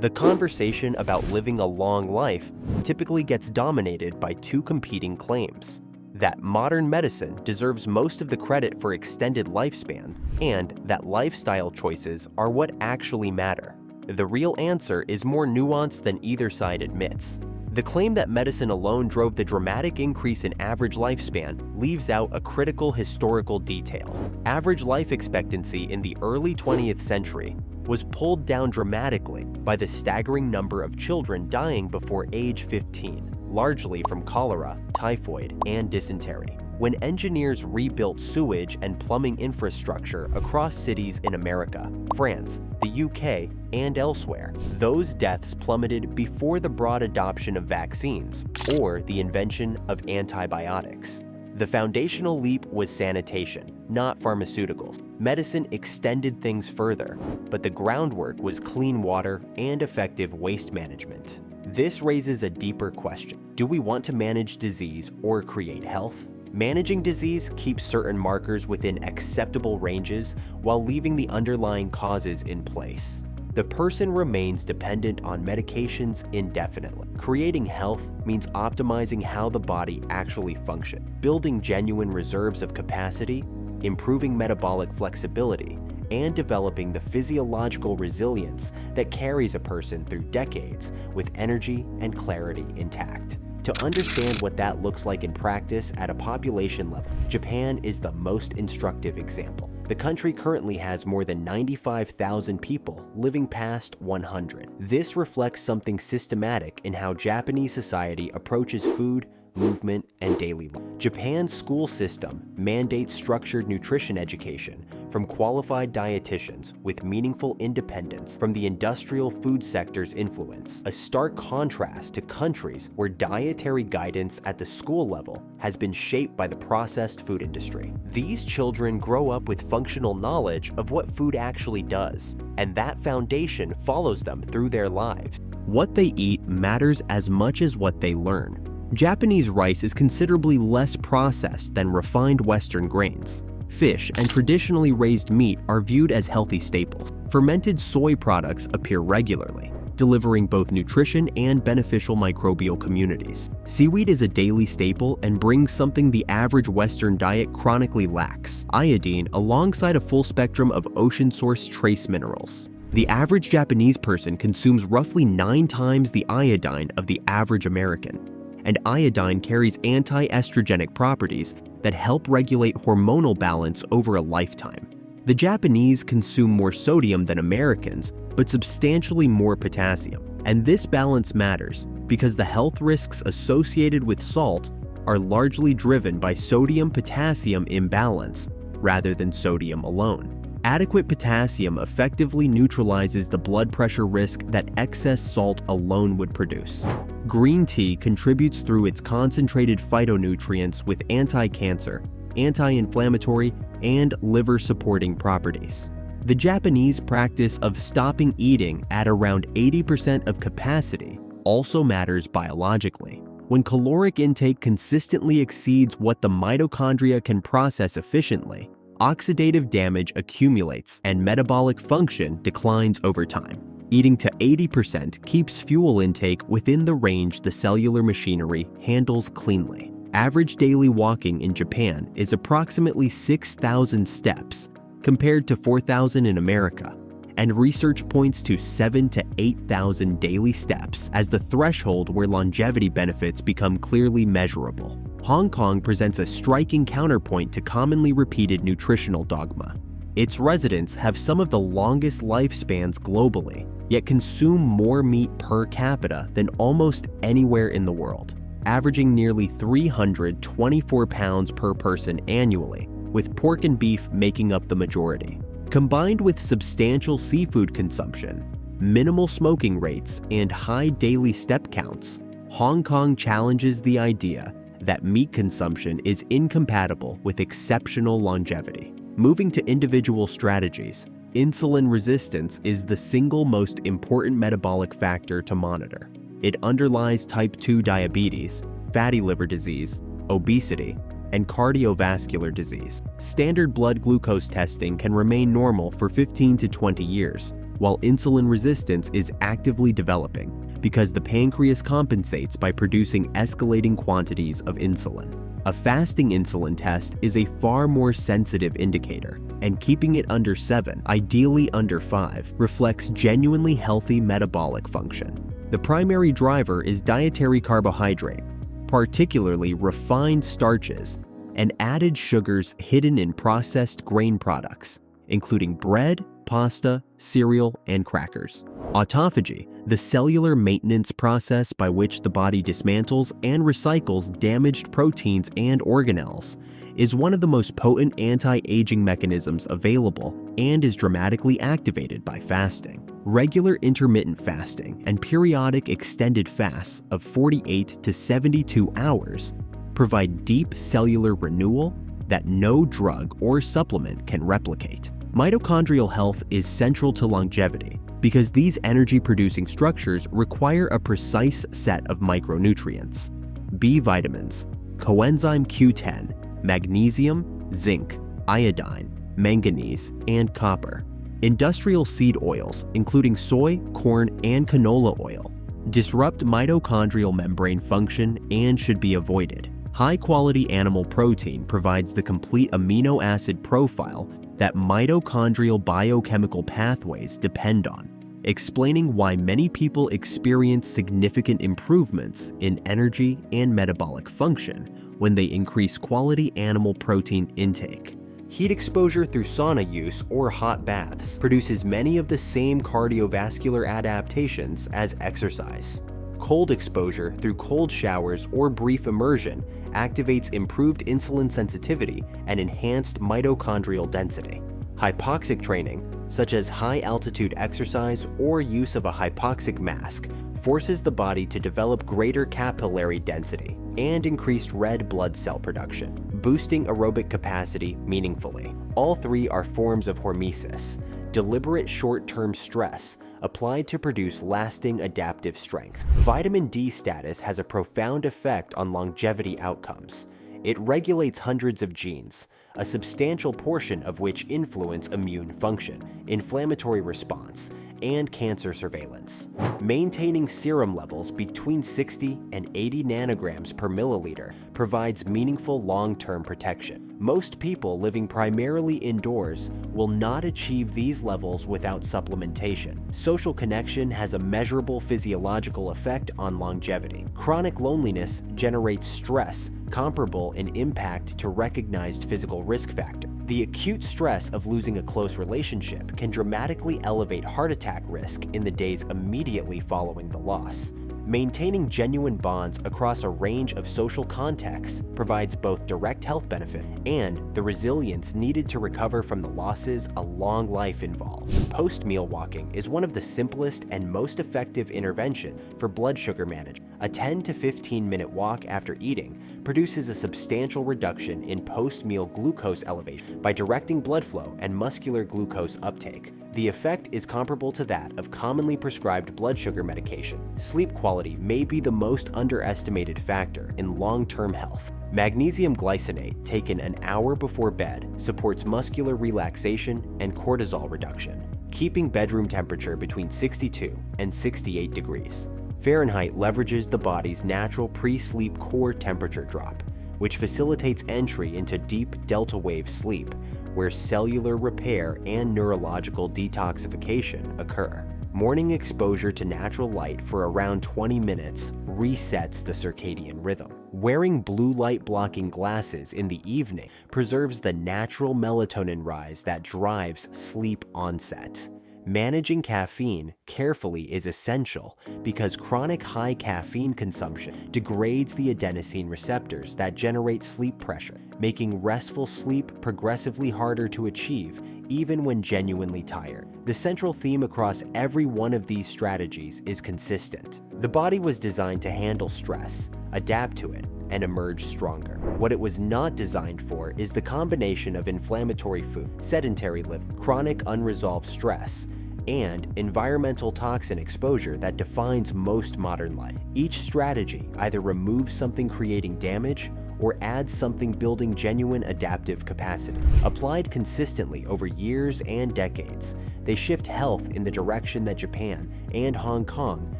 The conversation about living a long life typically gets dominated by two competing claims: that modern medicine deserves most of the credit for extended lifespan, and that lifestyle choices are what actually matter. The real answer is more nuanced than either side admits. The claim that medicine alone drove the dramatic increase in average lifespan leaves out a critical historical detail. Average life expectancy in the early 20th century was pulled down dramatically by the staggering number of children dying before age 15, largely from cholera, typhoid, and dysentery. When engineers rebuilt sewage and plumbing infrastructure across cities in America, France, the UK, and elsewhere, those deaths plummeted before the broad adoption of vaccines or the invention of antibiotics. The foundational leap was sanitation, not pharmaceuticals. Medicine extended things further, but the groundwork was clean water and effective waste management. This raises a deeper question. Do we want to manage disease or create health? Managing disease keeps certain markers within acceptable ranges while leaving the underlying causes in place. The person remains dependent on medications indefinitely. Creating health means optimizing how the body actually functions, building genuine reserves of capacity, improving metabolic flexibility, and developing the physiological resilience that carries a person through decades with energy and clarity intact. To understand what that looks like in practice at a population level, Japan is the most instructive example. The country currently has more than 95,000 people living past 100. This reflects something systematic in how Japanese society approaches food, movement, and daily life. Japan's school system mandates structured nutrition education from qualified dietitians with meaningful independence from the industrial food sector's influence, a stark contrast to countries where dietary guidance at the school level has been shaped by the processed food industry. These children grow up with functional knowledge of what food actually does, and that foundation follows them through their lives. What they eat matters as much as what they learn. Japanese rice is considerably less processed than refined Western grains. Fish and traditionally raised meat are viewed as healthy staples. Fermented soy products appear regularly, delivering both nutrition and beneficial microbial communities. Seaweed is a daily staple and brings something the average Western diet chronically lacks: iodine, alongside a full spectrum of ocean-source trace minerals. The average Japanese person consumes roughly 9 times the iodine of the average American. And iodine carries anti-estrogenic properties that help regulate hormonal balance over a lifetime. The Japanese consume more sodium than Americans, but substantially more potassium. And this balance matters because the health risks associated with salt are largely driven by sodium-potassium imbalance rather than sodium alone. Adequate potassium effectively neutralizes the blood pressure risk that excess salt alone would produce. Green tea contributes through its concentrated phytonutrients with anti-cancer, anti-inflammatory, and liver-supporting properties. The Japanese practice of stopping eating at around 80% of capacity also matters biologically. When caloric intake consistently exceeds what the mitochondria can process efficiently, oxidative damage accumulates and metabolic function declines over time. Eating to 80% keeps fuel intake within the range the cellular machinery handles cleanly. Average daily walking in Japan is approximately 6,000 steps, compared to 4,000 in America, and research points to 7,000 to 8,000 daily steps as the threshold where longevity benefits become clearly measurable. Hong Kong presents a striking counterpoint to commonly repeated nutritional dogma. Its residents have some of the longest lifespans globally, yet consume more meat per capita than almost anywhere in the world, averaging nearly 324 pounds per person annually, with pork and beef making up the majority. Combined with substantial seafood consumption, minimal smoking rates, and high daily step counts, Hong Kong challenges the idea that meat consumption is incompatible with exceptional longevity. Moving to individual strategies, insulin resistance is the single most important metabolic factor to monitor. It underlies type 2 diabetes, fatty liver disease, obesity, and cardiovascular disease. Standard blood glucose testing can remain normal for 15 to 20 years, while insulin resistance is actively developing because the pancreas compensates by producing escalating quantities of insulin. A fasting insulin test is a far more sensitive indicator, and keeping it under 7, ideally under 5, reflects genuinely healthy metabolic function. The primary driver is dietary carbohydrate, particularly refined starches and added sugars hidden in processed grain products, including bread, pasta, cereal, and crackers. Autophagy, the cellular maintenance process by which the body dismantles and recycles damaged proteins and organelles, is one of the most potent anti-aging mechanisms available and is dramatically activated by fasting. Regular intermittent fasting and periodic extended fasts of 48 to 72 hours provide deep cellular renewal that no drug or supplement can replicate. Mitochondrial health is central to longevity because these energy-producing structures require a precise set of micronutrients: B vitamins, coenzyme Q10, magnesium, zinc, iodine, manganese, and copper. Industrial seed oils, including soy, corn, and canola oil, disrupt mitochondrial membrane function and should be avoided. High-quality animal protein provides the complete amino acid profile that mitochondrial biochemical pathways depend on, explaining why many people experience significant improvements in energy and metabolic function when they increase quality animal protein intake. Heat exposure through sauna use or hot baths produces many of the same cardiovascular adaptations as exercise. Cold exposure through cold showers or brief immersion activates improved insulin sensitivity and enhanced mitochondrial density. Hypoxic training, such as high-altitude exercise or use of a hypoxic mask, forces the body to develop greater capillary density and increased red blood cell production, boosting aerobic capacity meaningfully. All three are forms of hormesis, deliberate short-term stress applied to produce lasting adaptive strength. Vitamin D status has a profound effect on longevity outcomes. It regulates hundreds of genes, a substantial portion of which influence immune function, inflammatory response, and cancer surveillance. Maintaining serum levels between 60 and 80 nanograms per milliliter provides meaningful long-term protection. Most people living primarily indoors will not achieve these levels without supplementation. Social connection has a measurable physiological effect on longevity. Chronic loneliness generates stress comparable in impact to recognized physical risk factor. The acute stress of losing a close relationship can dramatically elevate heart attack risk in the days immediately following the loss. Maintaining genuine bonds across a range of social contexts provides both direct health benefit and the resilience needed to recover from the losses a long life involves. Post-meal walking is one of the simplest and most effective intervention for blood sugar management. A 10 to 15-minute walk after eating produces a substantial reduction in post-meal glucose elevation by directing blood flow and muscular glucose uptake. The effect is comparable to that of commonly prescribed blood sugar medication. Sleep quality may be the most underestimated factor in long-term health. Magnesium glycinate taken an hour before bed supports muscular relaxation and cortisol reduction, keeping bedroom temperature between 62 and 68 degrees. Fahrenheit leverages the body's natural pre-sleep core temperature drop, which facilitates entry into deep delta wave sleep, where cellular repair and neurological detoxification occur. Morning exposure to natural light for around 20 minutes resets the circadian rhythm. Wearing blue light blocking glasses in the evening preserves the natural melatonin rise that drives sleep onset. Managing caffeine carefully is essential because chronic high caffeine consumption degrades the adenosine receptors that generate sleep pressure, making restful sleep progressively harder to achieve even when genuinely tired. The central theme across every one of these strategies is consistent. The body was designed to handle stress, adapt to it, and emerge stronger. What it was not designed for is the combination of inflammatory food, sedentary living, chronic unresolved stress, and environmental toxin exposure that defines most modern life. Each strategy either removes something creating damage or adds something building genuine adaptive capacity. Applied consistently over years and decades, they shift health in the direction that Japan and Hong Kong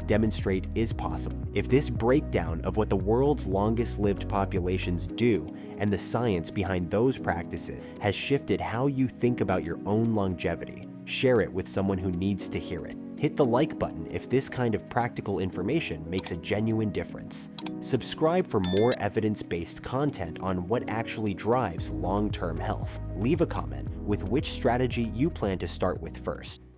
demonstrate is possible. If this breakdown of what the world's longest-lived populations do and the science behind those practices has shifted how you think about your own longevity, share it with someone who needs to hear it. Hit the like button if this kind of practical information makes a genuine difference. Subscribe for more evidence-based content on what actually drives long-term health. Leave a comment with which strategy you plan to start with first.